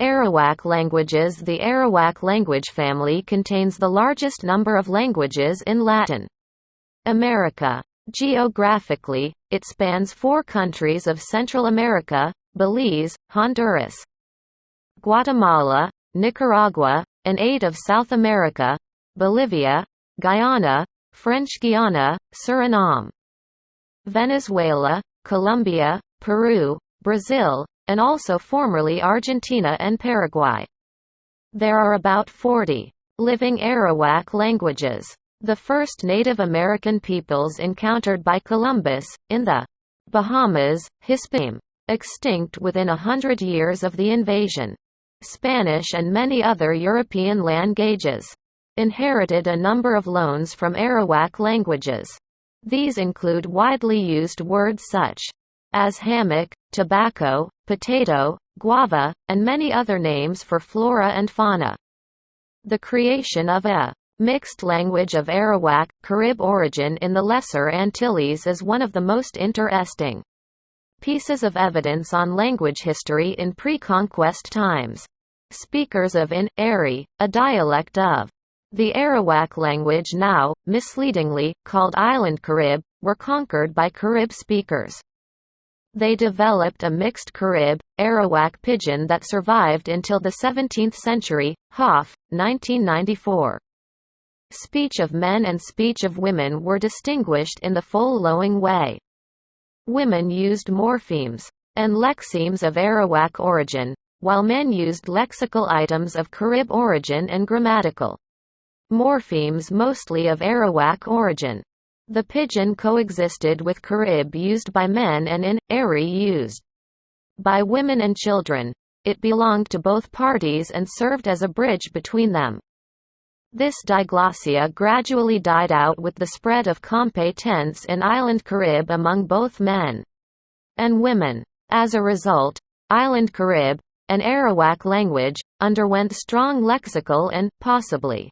Arawak languages. The Arawak language family contains the largest number of languages in Latin America. Geographically, it spans 4 countries of Central America: Belize, Honduras, Guatemala, Nicaragua, and 8 of South America: Bolivia, Guyana, French Guiana, Suriname, Venezuela, Colombia, Peru, Brazil, and also formerly Argentina and Paraguay. There are about 40 living Arawak languages. The first Native American peoples encountered by Columbus, in the Bahamas, Hispanic, extinct within 100 years of the invasion. Spanish and many other European languages inherited a number of loans from Arawak languages. These include widely used words such as hammock, tobacco, potato, guava, and many other names for flora and fauna. The creation of a mixed language of Arawak, Carib origin in the Lesser Antilles is one of the most interesting pieces of evidence on language history in pre-conquest times. Speakers of Ari, a dialect of the Arawak language now, misleadingly, called Island Carib, were conquered by Carib speakers. They developed a mixed Carib, Arawak pidgin that survived until the 17th century. Hoff, 1994. Speech of men and speech of women were distinguished in the following way. Women used morphemes and lexemes of Arawak origin, while men used lexical items of Carib origin and grammatical morphemes mostly of Arawak origin. The pidgin coexisted with Carib used by men and Ari used by women and children. It belonged to both parties and served as a bridge between them. This diglossia gradually died out with the spread of Compe tense in Island Carib among both men and women. As a result, Island Carib, an Arawak language, underwent strong lexical and, possibly,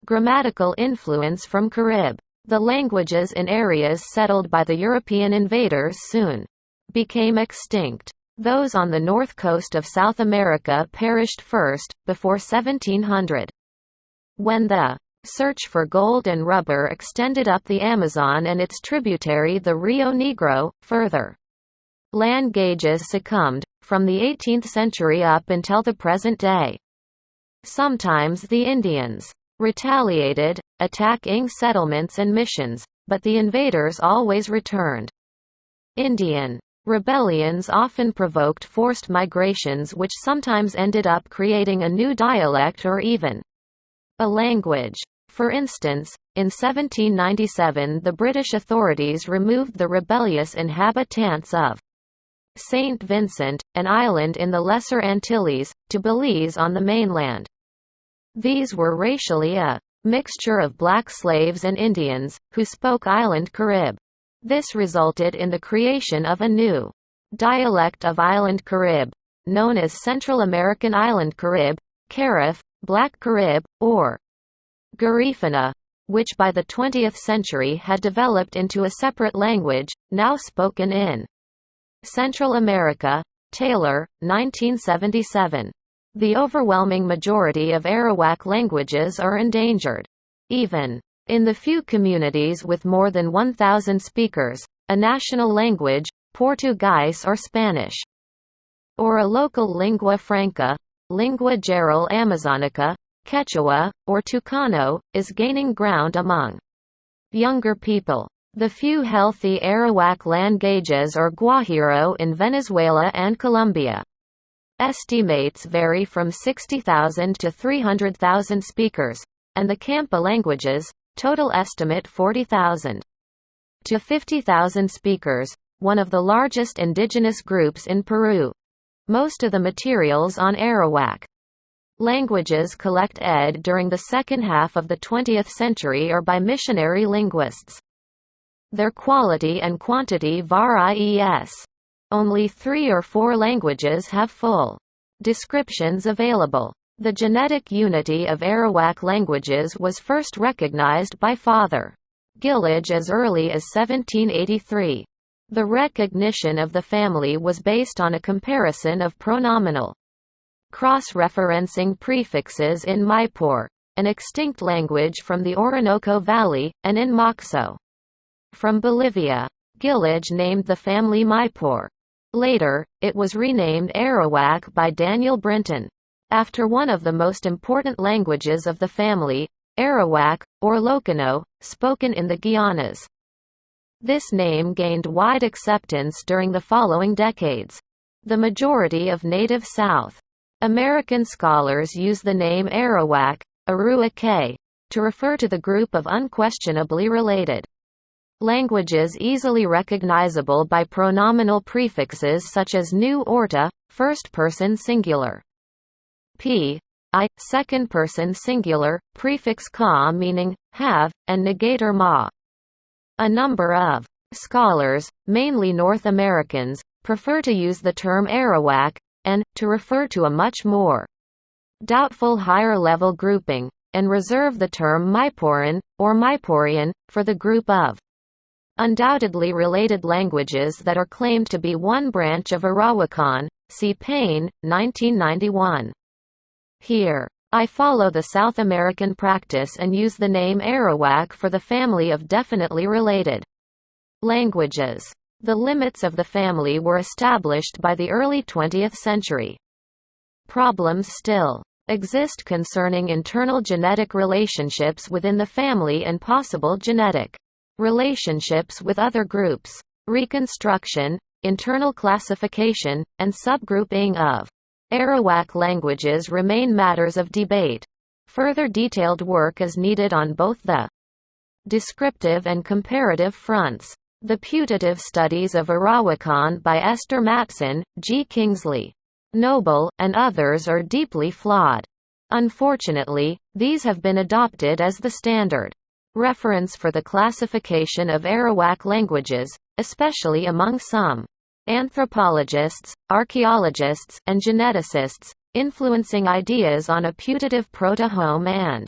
grammatical influence from Carib. The languages in areas settled by the European invaders soon became extinct. Those on the north coast of South America perished first, before 1700. When the search for gold and rubber extended up the Amazon and its tributary the Rio Negro, further land gauges succumbed, from the 18th century up until the present day. Sometimes the Indians retaliated, attacking settlements and missions, but the invaders always returned. Indian rebellions often provoked forced migrations which sometimes ended up creating a new dialect or even a language. For instance, in 1797 the British authorities removed the rebellious inhabitants of St. Vincent, an island in the Lesser Antilles, to Belize on the mainland. These were racially a mixture of black slaves and Indians, who spoke Island Carib. This resulted in the creation of a new dialect of Island Carib, known as Central American Island Carib, Carif, Black Carib, or Garifuna, which by the 20th century had developed into a separate language, now spoken in Central America. Taylor, 1977. The overwhelming majority of Arawak languages are endangered. Even in the few communities with more than 1,000 speakers, a national language, Portuguese or Spanish, or a local lingua franca, lingua geral amazonica, Quechua, or Tucano, is gaining ground among younger people. The few healthy Arawak languages are Guajiro in Venezuela and Colombia. Estimates vary from 60,000 to 300,000 speakers, and the Campa languages, total estimate 40,000 to 50,000 speakers, one of the largest indigenous groups in Peru. Most of the materials on Arawak languages collected during the second half of the 20th century are by missionary linguists. Their quality and quantity varies. Only 3 or 4 languages have full descriptions available. The genetic unity of Arawak languages was first recognized by Father Gillage as early as 1783. The recognition of the family was based on a comparison of pronominal Cross-referencing prefixes in Maipor, an extinct language from the Orinoco Valley, and in Moxo. From Bolivia, Gillage named the family Maipor. Later, it was renamed Arawak by Daniel Brinton, after one of the most important languages of the family, Arawak, or Locano, spoken in the Guianas. This name gained wide acceptance during the following decades. The majority of native South American scholars use the name Arawak, Arawak, to refer to the group of unquestionably related languages easily recognizable by pronominal prefixes such as nu orta, first-person singular, p, I, second-person singular, prefix ka meaning have, and negator ma. A number of scholars, mainly North Americans, prefer to use the term Arawak, and, to refer to a much more doubtful higher-level grouping, and reserve the term Maiporan, or Maiporian, for the group of undoubtedly related languages that are claimed to be one branch of Arawakan. See Payne, 1991. Here, I follow the South American practice and use the name Arawak for the family of definitely related languages. The limits of the family were established by the early 20th century. Problems still exist concerning internal genetic relationships within the family and possible genetic relationships with other groups. Reconstruction, internal classification, and subgrouping of Arawak languages remain matters of debate. Further detailed work is needed on both the descriptive and comparative fronts. The Putative Studies of Arawakan by Esther Matson, G. Kingsley Noble, and others are deeply flawed. Unfortunately, these have been adopted as the standard reference for the classification of Arawak languages, especially among some anthropologists, archaeologists, and geneticists, influencing ideas on a putative proto-home and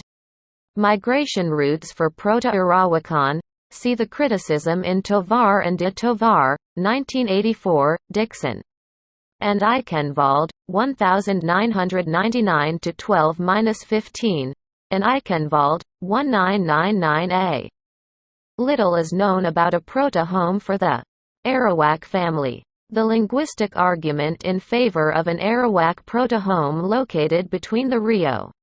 migration routes for Proto-Arawakan. See the criticism in Tovar and de Tovar, 1984, Dixon and Eichenwald, 1999-12-15, and Eichenwald, 1999a. Little is known about a proto-home for the Arawak family. The linguistic argument in favor of an Arawak proto-home located between the Rio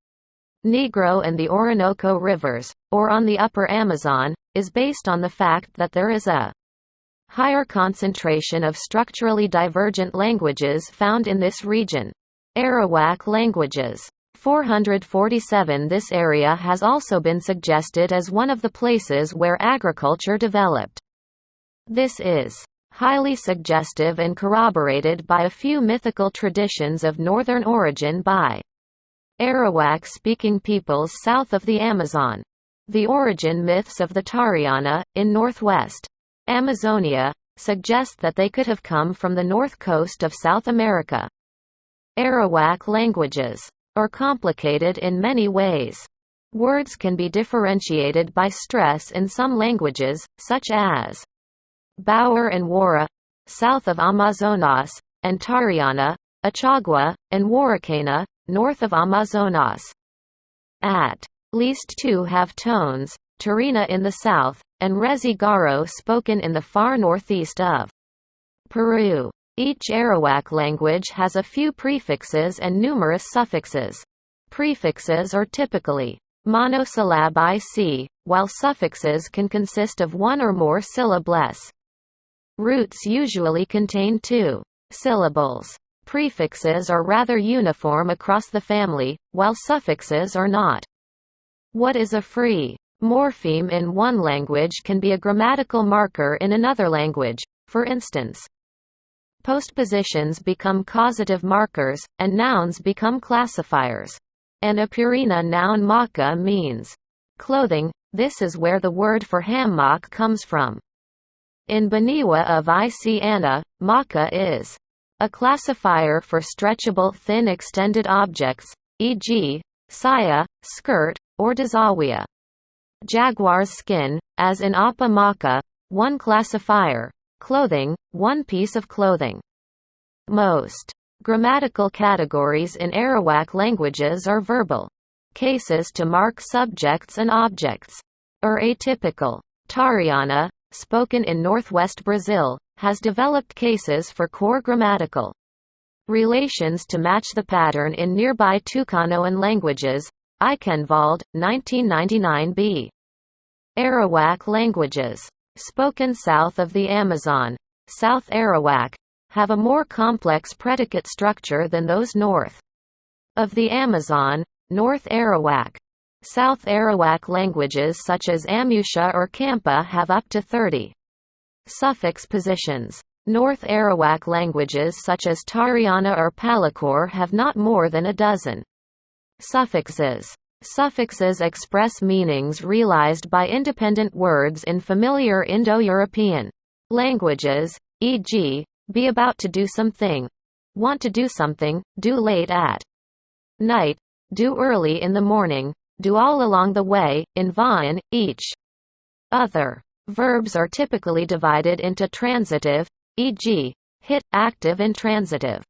Negro and the Orinoco rivers, or on the upper Amazon, is based on the fact that there is a higher concentration of structurally divergent languages found in this region. Arawak languages. 447. This area has also been suggested as one of the places where agriculture developed. This is highly suggestive and corroborated by a few mythical traditions of northern origin by Arawak-speaking peoples south of the Amazon. The origin myths of the Tariana, in northwest Amazonia, suggest that they could have come from the north coast of South America. Arawak languages are complicated in many ways. Words can be differentiated by stress in some languages, such as Bower and Wara, south of Amazonas, and Tariana, Achagua, and Warakana, north of Amazonas. At least two have tones, Tarina in the south, and Rezi Garo spoken in the far northeast of Peru. Each Arawak language has a few prefixes and numerous suffixes. Prefixes are typically monosyllab IC, while suffixes can consist of one or more syllables. Roots usually contain two syllables. Prefixes are rather uniform across the family, while suffixes are not. What is a free morpheme in one language can be a grammatical marker in another language. For instance, postpositions become causative markers, and nouns become classifiers. An Apurina noun maka means clothing. This is where the word for hammock comes from. In Baniwa of Isiana, maka is a classifier for stretchable thin extended objects, e.g., saya, skirt, or dazawiya. Jaguar's skin, as in Apa maka, one classifier, clothing, one piece of clothing. Most Grammatical categories in Arawak languages are verbal cases to mark subjects and objects, or atypical. Tariana, spoken in northwest Brazil, has developed cases for core grammatical relations to match the pattern in nearby Tucanoan languages. Eichenwald, 1999b. Arawak languages, spoken south of the Amazon, South Arawak, have a more complex predicate structure than those north of the Amazon, North Arawak. South Arawak languages such as Amusha or Kampa have up to 30 suffix positions. North Arawak languages such as Tariana or Palakor have not more than a dozen suffixes. Suffixes express meanings realized by independent words in familiar Indo-European languages, e.g., be about to do something, want to do something, do late at night, do early in the morning, do all along the way, in Vaan, each. Other verbs are typically divided into transitive, e.g., hit, active intransitive,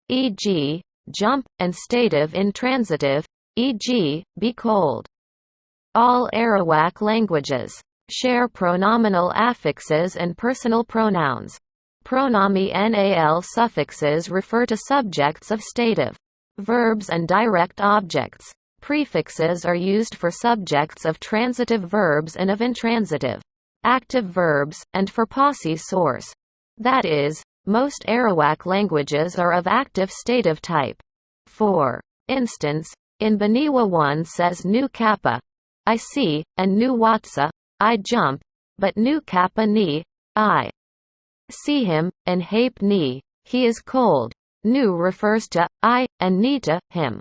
e.g., jump, and stative intransitive, e.g., be cold. All Arawak languages share pronominal affixes and personal pronouns. Pronomi nal suffixes refer to subjects of stative verbs and direct objects. Prefixes are used for subjects of transitive verbs and of intransitive active verbs, and for possessors. That is, most Arawak languages are of active stative type. For instance, in Baniwa one says nu kappa, I see, and nu watsa, I jump, but nu kappa ni, I see him, and hape ni, he is cold. Nu refers to I, and ni to him.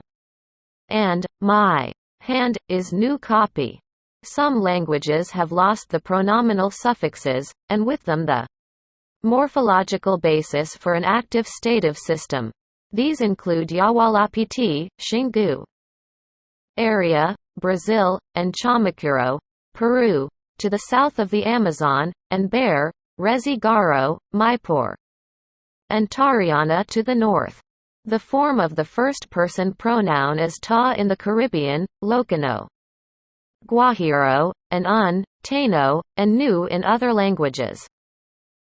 And my hand is nu copy. Some languages have lost the pronominal suffixes, and with them the morphological basis for an active stative system. These include Yawalapiti, Xingu, Area, Brazil, and Chamacuro, Peru, to the south of the Amazon, and Bear, Rezi Garo, Maipur, and Tariana to the north. The form of the first-person pronoun is ta in the Caribbean, Locano, Guajiro, and Taino, and nu in other languages.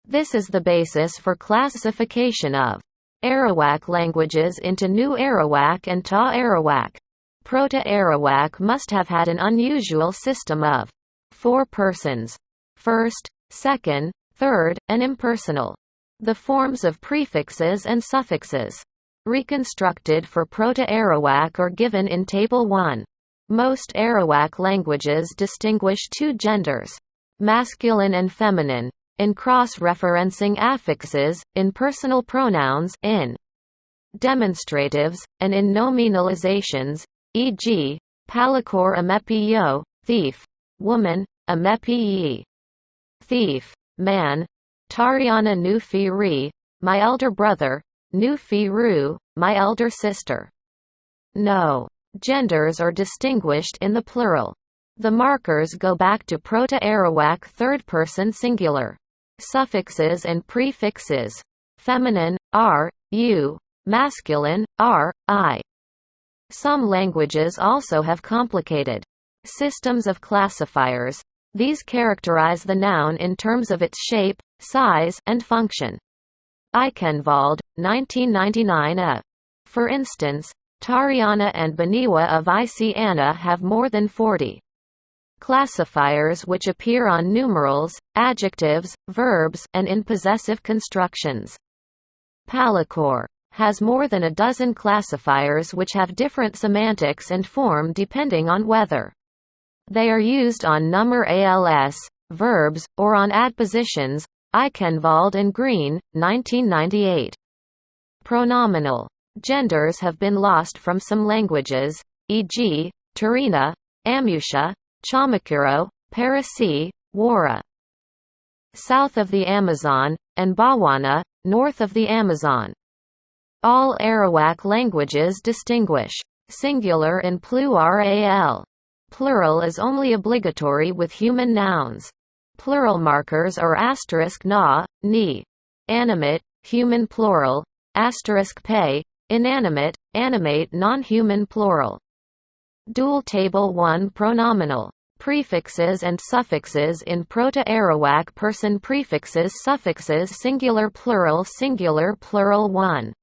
This is the basis for classification of Arawak languages into New Arawak and Ta Arawak. Proto-Arawak must have had an unusual system of 4 persons: first, second, third, and impersonal. The forms of prefixes and suffixes reconstructed for Proto-Arawak are given in Table 1. Most Arawak languages distinguish 2 genders, masculine and feminine, in cross-referencing affixes, in personal pronouns, in demonstratives, and in nominalizations, e.g., Palakor amepi yo, thief, woman, amepi yi, thief, man, Tariana nu fi ri, my elder brother, nu fi ru, my elder sister. No genders are distinguished in the plural. The markers go back to Proto-Arawak third-person singular. Suffixes and prefixes: feminine, r, u, masculine, r, I. Some languages also have complicated systems of classifiers. These characterize the noun in terms of its shape, size, and function. Eichenwald, 1999a. For instance, Tariana and Baniwa of Iciana have more than 40 classifiers which appear on numerals, adjectives, verbs, and in possessive constructions. Palakor has more than a dozen classifiers which have different semantics and form depending on whether they are used on number als, verbs, or on adpositions. Eichenwald and Green, 1998. Pronominal genders have been lost from some languages, e.g., Tarina, Amusha, Chamacuro, Parasi, Wara, south of the Amazon, and Bawana, north of the Amazon. All Arawak languages distinguish singular and plural. Plural is only obligatory with human nouns. Plural markers are asterisk na, ni. Animate, human plural, pay, inanimate, animate non-human plural. Dual Table 1 pronominal. Prefixes and suffixes in Proto-Arawak person. Prefixes, suffixes, singular plural 1.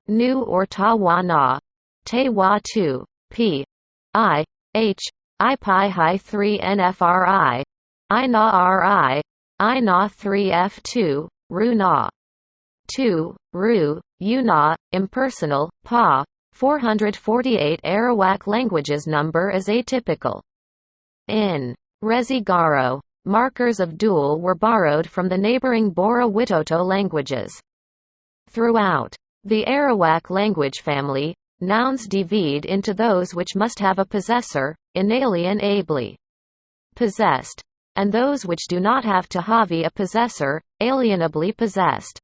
Nu or ta wa na, te wa 2, p, I, h, I pi hi 3 nfri, I na ri, I na 3 f2, ru na 2, ru, u na, impersonal, pa. 448 Arawak languages. Number is atypical. In Resi Garo, markers of dual were borrowed from the neighboring Bora Witoto languages. Throughout the Arawak language family, nouns divide into those which must have a possessor, inalienably possessed, and those which do not have to have a possessor, alienably possessed.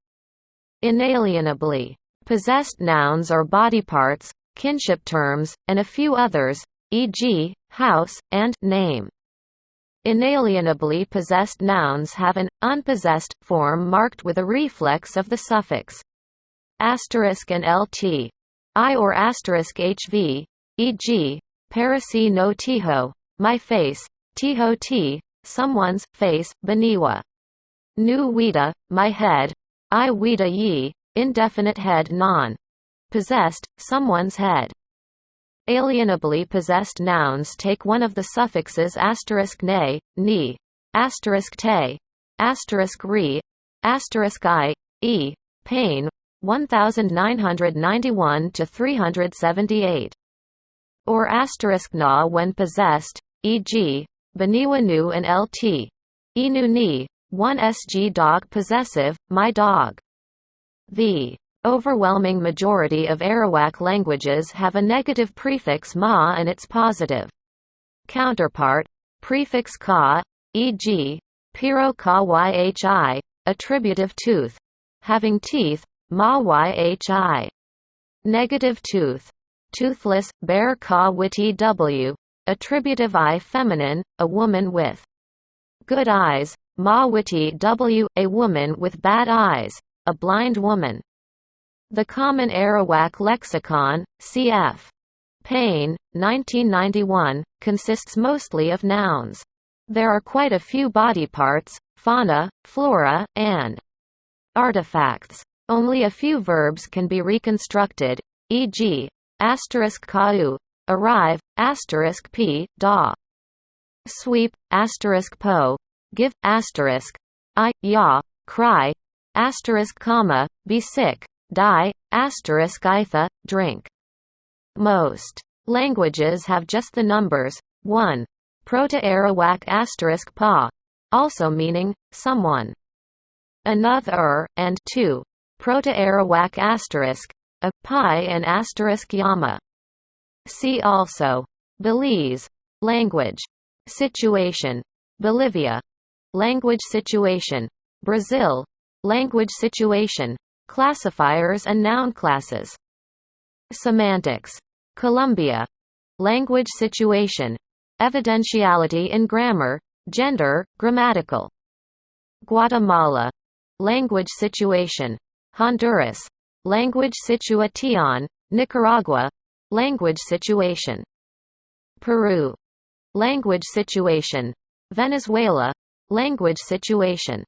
Inalienably possessed nouns are body parts, kinship terms, and a few others, e.g., house, and name. Inalienably possessed nouns have an unpossessed form marked with a reflex of the suffix asterisk and lt, I or asterisk hv, e.g., parasi no tiho, my face, tiho t, someone's face, baniwa. Nu wida, my head, I wida yi, indefinite head non. Possessed, someone's head. Alienably possessed nouns take one of the suffixes asterisk ne, ni, asterisk te, asterisk re, asterisk I, e, pain, 1991 to 378. Or asterisk na when possessed, e.g., baniwa nu and lt. Inu ni, 1 sg dog possessive, my dog. The overwhelming majority of Arawak languages have a negative prefix ma and its positive counterpart, prefix ka, e.g., piro ka yhi, attributive tooth, having teeth, ma yhi. Negative tooth, toothless, bear ka witi w, attributive I feminine, a woman with good eyes, ma witi w, a woman with bad eyes, a blind woman. The Common Arawak Lexicon, cf. Payne, 1991, consists mostly of nouns. There are quite a few body parts, fauna, flora, and artifacts. Only a few verbs can be reconstructed, e.g., asterisk kau, arrive, asterisk p, da. Sweep, asterisk po, give, asterisk I, ya, cry, asterisk comma, be sick, die, asterisk itha, drink. Most languages have just the numbers 1. Proto-Arawak asterisk pa, also meaning someone. Another, and 2. Proto-Arawak asterisk a, pi and asterisk yama. See also Belize, language situation, Bolivia, language situation, Brazil, language situation, classifiers and noun classes. Semantics, Colombia, language situation, evidentiality in grammar, gender, grammatical. Guatemala, language situation, Honduras, language situation, Nicaragua, language situation. Peru, language situation, Venezuela, language situation.